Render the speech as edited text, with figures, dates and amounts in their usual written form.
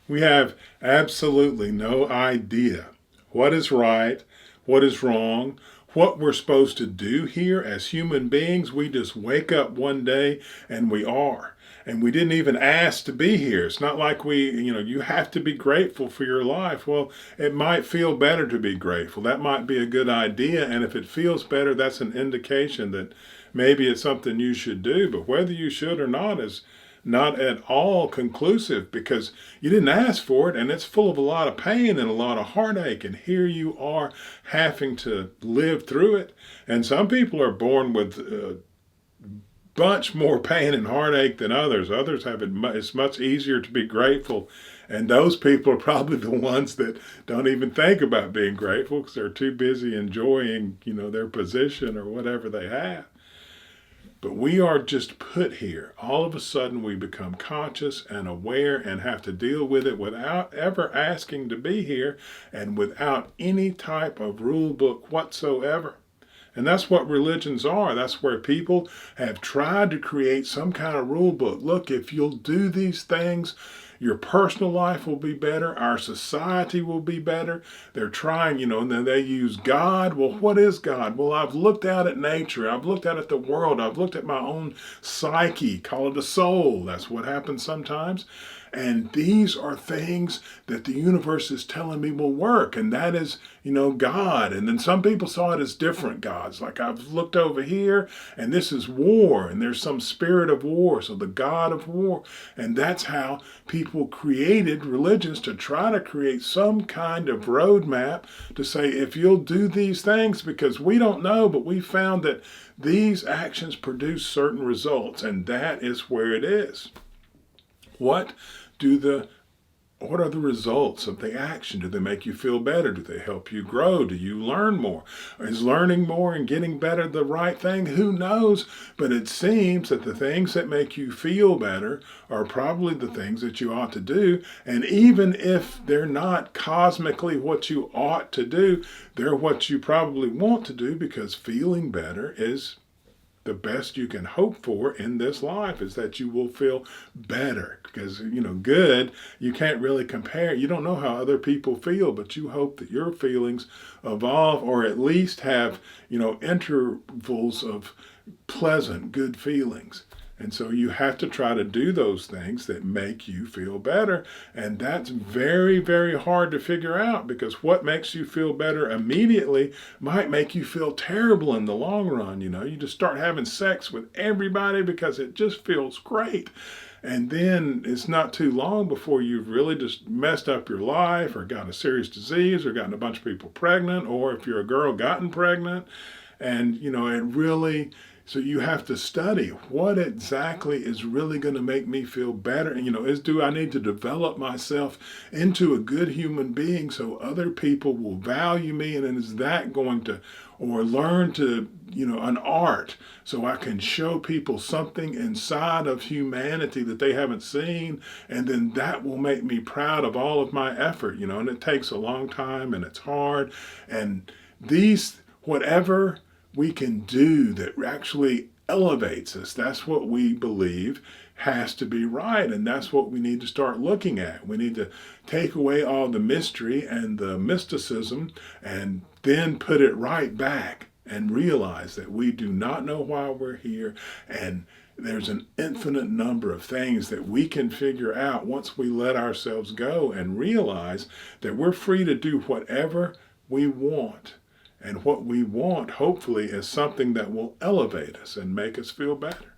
We have absolutely no idea what is right, what is wrong, what we're supposed to do here as human beings. We just wake up one day and we are. And we didn't even ask to be here. It's not like you have to be grateful for your life. Well, it might feel better to be grateful. That might be a good idea. And if it feels better, that's an indication that maybe it's something you should do. But whether you should or not is not at all conclusive, because you didn't ask for it, and it's full of a lot of pain and a lot of heartache, and here you are having to live through it. And some people are born with much more pain and heartache than others. Others have it's much easier to be grateful, and those people are probably the ones that don't even think about being grateful because they're too busy enjoying their position or whatever they have. But we are just put here. All of a sudden we become conscious and aware and have to deal with it without ever asking to be here and without any type of rule book whatsoever. And that's what religions are. That's where people have tried to create some kind of rule book. Look, if you'll do these things, your personal life will be better. Our society will be better. They're trying, and then they use God. Well, what is God? Well, I've looked out at nature. I've looked out at the world. I've looked at my own psyche. Call it a soul. That's what happens sometimes. And these are things that the universe is telling me will work. And that is, God. And then some people saw it as different gods. Like, I've looked over here and this is war and there's some spirit of war. So the God of war. And that's how people created religions, to try to create some kind of roadmap to say, if you'll do these things, because we don't know, but we found that these actions produce certain results. And that is where it is. What are the results of the action? Do they make you feel better? Do they help you grow? Do you learn more? Is learning more and getting better the right thing? Who knows? But it seems that the things that make you feel better are probably the things that you ought to do. And even if they're not cosmically what you ought to do, they're what you probably want to do, because feeling better is the best you can hope for in this life, is that you will feel better. Because, good, you can't really compare. You don't know how other people feel, but you hope that your feelings evolve, or at least have, intervals of pleasant, good feelings. And so you have to try to do those things that make you feel better. And that's very, very hard to figure out, because what makes you feel better immediately might make you feel terrible in the long run. You just start having sex with everybody because it just feels great. And then it's not too long before you've really just messed up your life, or gotten a serious disease, or gotten a bunch of people pregnant, or if you're a girl, gotten pregnant. And, it really... So you have to study what exactly is really going to make me feel better. And, do I need to develop myself into a good human being so other people will value me? And then is that going to, or learn to, an art, so I can show people something inside of humanity that they haven't seen. And then that will make me proud of all of my effort, and it takes a long time and it's hard. And whatever we can do that actually elevates us, that's what we believe has to be right. And that's what we need to start looking at. We need to take away all the mystery and the mysticism, and then put it right back and realize that we do not know why we're here. And there's an infinite number of things that we can figure out once we let ourselves go and realize that we're free to do whatever we want. And what we want, hopefully, is something that will elevate us and make us feel better.